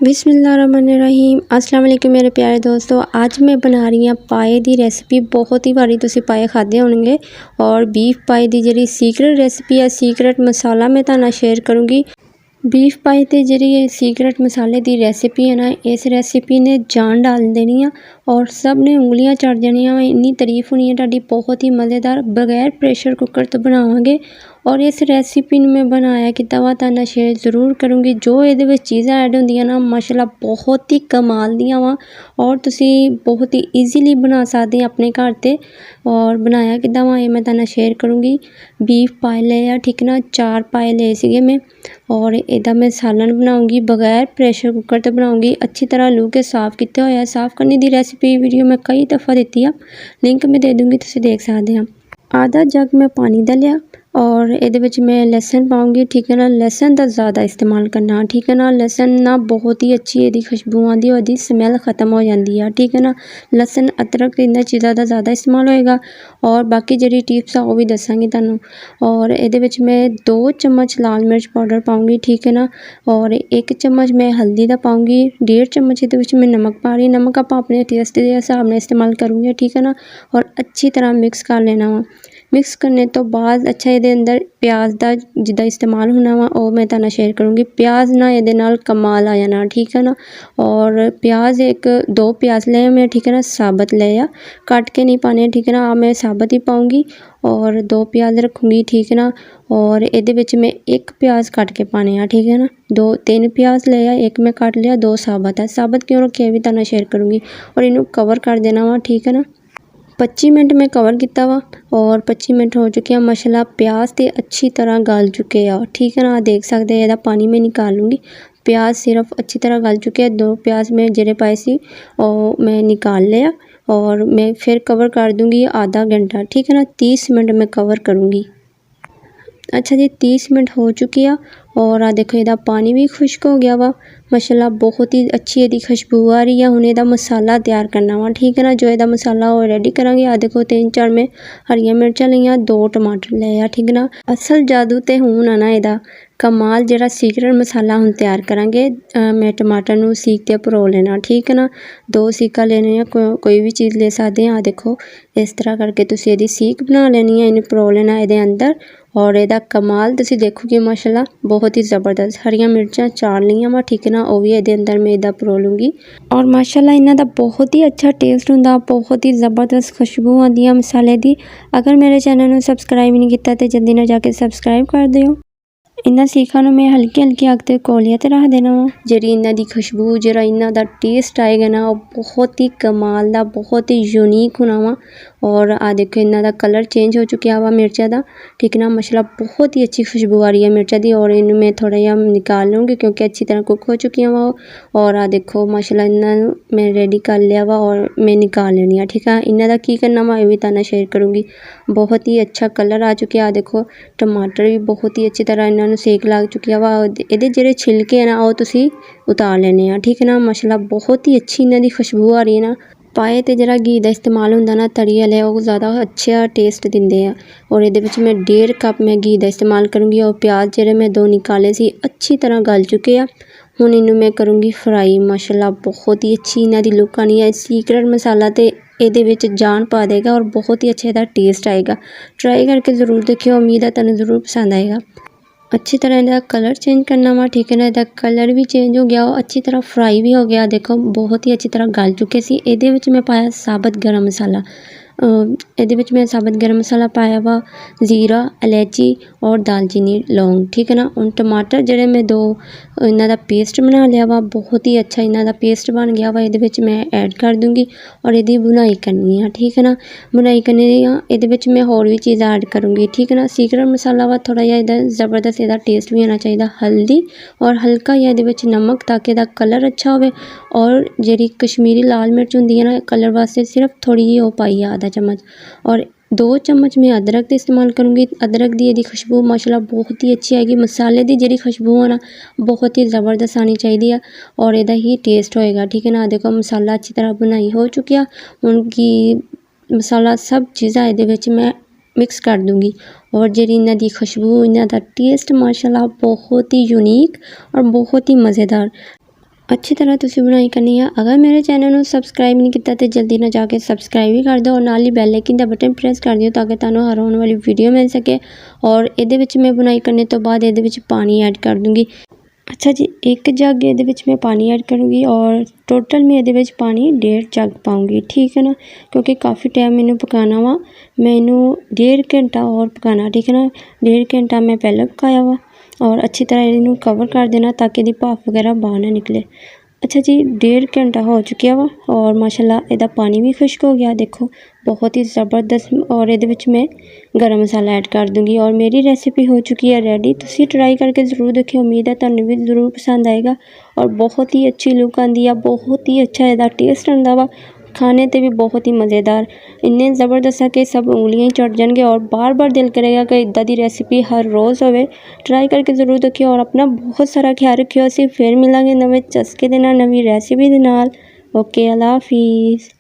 बिस्मिल्लाहिर्रहमानिर्रहीम अस्सलाम वालेकुम मेरे प्यारे दोस्तों। आज मैं बना रही हूँ पाए दी रेसिपी। बहुत ही वारी तुसी पाए खादे होंगे और बीफ पाए दी जी सीक्रेट रेसिपी है, सीक्रेट मसाला मैं तुहानू शेयर करूँगी। बीफ पाए ते जी सीक्रेट मसाले दी रेसिपी है ना, इस रेसिपी ने जान डाल देनी है और सब ने उंगलियां चढ़ जानियां। इन्नी तारीफ होनी है तुहाडी, बहुत ही मज़ेदार बगैर प्रेशर कुकर तो बनावांगे। और इस रेसिपी मैं बनाया किता वा तुहानू शेयर ज़रूर करूँगी। जो ये चीज़ां ऐड होंदियां ना माशाल्लाह बहुत ही कमाल दियां वा और तुसी बहुत ही ईजीली बना सकते हैं अपने घर ते। और बनाया किदा वा ये मैं तुहानू शेयर करूँगी। बीफ पाए ले ठीक ना, 4 पाए ले सीगे मैं और इहदा मैं सालन बनाऊँगी बगैर प्रेशर कुकर ते बनाऊँगी। अच्छी तरह लू के साफ़ किया होया। साफ़ करने दी रेसिपी वीडियो मैं कई दफ़ा दी है, लिंक मैं दे दूँगी, तुसीं देख सकते हैं। आधा जग मैं पानी दा लिया और इहदे विच मैं लहसुन पाऊँगी, ठीक है ना। लहसुन दा ज़्यादा इस्तेमाल करना, ठीक है ना। लहसुन ना बहुत ही अच्छी इहदी खुशबू आती है, इहदी स्मैल खत्म हो जाती है, ठीक है ना। लहसुन अदरक इन्हां चीज़ां दा ज़्यादा इस्तेमाल होएगा और बाकी जिहड़ी टिप्स आ वो भी दसांगी तुहानू। और इहदे विच मैं 2 चम्मच लाल मिर्च पाउडर पाऊँगी, ठीक है ना। और 1 चम्मच मैं हल्दी दा पाऊँगी, 1.5 चम्मच इहदे विच मैं नमक पा रही। नमक आपां अपने टेस्ट दे हिसाब नाल इस्तेमाल करूँगी, ठीक है ना। और अच्छी तरह मिक्स कर लेना वा। मिक्स करने तो बाद अच्छा ये अंदर प्याज का जिदा इस्तेमाल होना वा वो मैं तुहानू शेयर करूँगी। प्याज ना ये नाल कमाल आ जाना, ठीक है ना। और प्याज 2 प्याज ले मैं, ठीक है ना, साबत ले आ, काट के नहीं पाने, ठीक है ना। मैं साबत ही पाऊँगी और 2 प्याज रखूँगी, ठीक है ना। और ये मैं 1 प्याज काट के पाने हैं, ठीक है ना। 2-3 प्याज ले आ, 1 मैं काट लिया, 2 साबत है। साबत क्यों रखे भी तुहानू शेयर करूँगी। और इनू कवर कर देना वा, ठीक है ना। 25 मिनट में कवर किया वा और 25 मिनट हो चुके हैं माशाल्लाह। प्याज ते अच्छी तरह गल चुके हैं, ठीक है ना। देख सकते हैं, ਇਹਦਾ पानी मैं निकाल लूँगी। प्याज सिर्फ अच्छी तरह गल चुके हैं। 2 प्याज में जिहड़े पाए सी और मैं निकाल लिया और मैं फिर कवर कर दूँगी आधा घंटा, ठीक है ना। 30 मिनट में कवर करूँगी। अच्छा जी, 30 मिनट हो चुके हैं और आ देखो इहदा पानी भी खुश्क हो गया वा माशाल्लाह। बहुत ही अच्छी इहदी खुशबू आ रही है। हुण इहदा मसाला तैयार करना वा, ठीक है ना। जो इहदा मसाला वो रेडी करांगे। आ देखो 3-4 मैं हरियां मिर्चां लईआं, 2 टमाटर ले आ, ठीक है ना। असल जादू ते हुण आ ना इहदा कमाल जिहड़ा सीक्रेट मसाला हुण तैयार करांगे। मैं टमाटर नूं सीक ते परो लेना, ठीक है ना। 2 सीकां लेने आ, कोई भी चीज़ ले सकते हैं। आ देखो इस तरह करके तुसीं इहदी सीक बना लेनी है, इहनूं परो लेना इहदे अंदर। और इहदा कमाल तुसीं देखोगे माशाल्लाह बहुत ही ज़बरदस्त। हरियां मिर्चां 4 लईआं वा, ठीक है ना, वो भी इहदे अंदर मैं इहदा परो लूँगी। और माशाल्लाह इन्हां दा बहुत ही अच्छा टेस्ट हुंदा, बहुत ही ज़बरदस्त खुशबू आंदी है मसाले दी। अगर मेरे चैनल नूं सबसक्राइब नहीं कीता तो जल्दी ना जाके सबसक्राइब कर दिओ। इन्हां सीखां नूं मैं हल्की हल्की अग ते कोलियां ते रख देना वा। जिहड़ी इन्हां दी खुशबू, जिहड़ा इन्हां दा टेस्ट आएगा ना, वो बहुत ही कमाल दा, बहुत ही यूनीक होना वा। और आ देखो इन्हां दा कलर चेंज हो चुकिया वा मिर्चा दा, ठीक है ना। माशाल्लाह बहुत ही अच्छी खुशबू आ रही है मिर्चा दी। और इन्हूं मैं थोड़ा जिहा निकाल लूँगी क्योंकि अच्छी तरह कुक हो चुकी वा। और आ देखो माशाल्लाह इन्हां नूं मैं रेडी कर लिया वा और मैं निकाल लेनी है, ठीक है। इन्हां दा की करना वा ये भी तुहानू शेयर करूँगी। बहुत ही अच्छा कलर आ चुकिया। आ देखो टमाटर भी बहुत ही अच्छी तरह इन्हां नूं सेक लग चुकिया वा। इहदे जिहड़े छिलके है ना वो तुसीं उतार लेने आ, ठीक है ना। माशाल्लाह बहुत ही अच्छी इन्हां दी खुशबू आ रही है ना। पाए ते जिहड़ा घी दा इस्तेमाल हुंदा ना, तरी वाले वो ज़्यादा अच्छा टेस्ट दिंदे आ। और इहदे विच मैं 1.5 कप मैं घी दा इस्तेमाल करूँगी। और प्याज जिहड़े मैं 2 निकाले सी अच्छी तरह गल चुके आ। हुण इनू मैं करूँगी फ्राई। माशाल्लाह बहुत ही अच्छी इन्हां दी लुक आनी है। सीक्रेट मसाला ते इहदे विच जान पा देगा और बहुत ही अच्छा इहदा टेस्ट आएगा। ट्राई करके ज़रूर देखियो, उम्मीद है तुहानू ज़रूर पसंद आएगा। अच्छी तरह इहदा कलर चेंज करना वा, ठीक है ना। इहदा कलर भी चेंज हो गया, अच्छी तरह फ्राई भी हो गया। देखो बहुत ही अच्छी तरह गल चुके सी। इहदे विच मैं पाया साबत गरम मसाला। इहदे विच मैं साबत गरम मसाला पाया वा, जीरा, इलायची और दालचीनी लौंग, ठीक है ना। हुण टमाटर जिहड़े मैं 2 इन्हां दा पेस्ट बना लिया वा, बहुत ही अच्छा इन्हां दा पेस्ट बन गया वा। इहदे विच मैं ऐड कर दूँगी और इहदी बुनाई करनी है, ठीक है ना। बुनाई करनी है इहदे विच मैं होर भी चीज़ ऐड करूँगी, ठीक है ना। सीक्रेट मसाला वा थोड़ा जिहा इहदा ज़बरदस्त इहदा टेस्ट भी आना चाहिए। हल्दी और हल्का जिहा इहदे विच नमक, ताकि इहदा कलर अच्छा होवे। और जिहड़ी कश्मीरी लाल मिर्च हुंदी है ना, कलर वास्ते सिर्फ थोड़ी जी वो पाई है, आधा चम्मच। और 2 चम्मच मैं अदरक का इस्तेमाल करूँगी। अदरक दी इहदी खुशबू माशाल्लाह बहुत ही अच्छी आएगी। मसाले दी जिहड़ी खुशबू है ना बहुत ही ज़बरदस्त आनी चाहिए और इहदा ही टेस्ट होएगा, ठीक है ना। देखो मसाला अच्छी तरह बुनाई हो चुकिया। हुण घी मसाला सब चीज़ां इहदे विच मैं मिक्स कर दूँगी। और जिहड़ी इन्हां दी खुशबू, इन्हां दा टेस्ट माशाल्लाह बहुत ही यूनीक और बहुत ही मज़ेदार। अच्छी तरह तुसी बनाई करनी है। अगर मेरे चैनल ਨੂੰ ਸਬਸਕ੍ਰਾਈਬ नहीं किया तो जल्दी ना जाके सब्सक्राइब भी कर दो और नाल ही बैल आइकन का बटन प्रेस कर दिओ ताकि तुहानू हर आने वाली वीडियो मिल सके। और ਇਹਦੇ ਵਿੱਚ मैं बुनाई करने तो बाद ਇਹਦੇ ਵਿੱਚ पानी ऐड कर दूँगी। अच्छा जी, एक जग ਇਹਦੇ ਵਿੱਚ मैं पानी ऐड करूँगी और टोटल मैं ਇਹਦੇ ਵਿੱਚ पानी 1.5 जग पाऊँगी, ठीक है ना, क्योंकि काफ़ी टाइम मैंने पकाना वा। मैनू 1.5 घंटा और पकाना, ठीक है ना। 1.5 घंटा मैं पहले पकाया वा और अच्छी तरह इन्हू कवर कर देना ताकि इसकी भाप वगैरह बाहर ना निकले। अच्छा जी, 1.5 घंटा हो चुका वा और माशाल्लाह इसका पानी भी खुश्क हो गया, देखो बहुत ही ज़बरदस्त। और ये मैं गरम मसाला ऐड कर दूँगी और मेरी रेसिपी हो चुकी है रेडी। तुसी ट्राई करके ज़रूर देखियो, उम्मीद है तुहानू भी ज़रूर पसंद आएगा। और बहुत ही अच्छी लुक आती है, बहुत ही अच्छा इसका टेस्ट आता वा, खाने ते भी बहुत ही मज़ेदार, इन्ने ज़बरदस्त है कि सब उंगलियां ही चढ़ जाएंगे और बार बार दिल करेगा कि इदा दी रेसिपी हर रोज़ होवे। ट्राई करके ज़रूर देखियो और अपना बहुत सारा ख्याल रखियो। असीं फिर मिलांगे नवे चस्के दे नाल, नवी रेसिपी दे नाल। ओके, अल्लाह हाफिज़।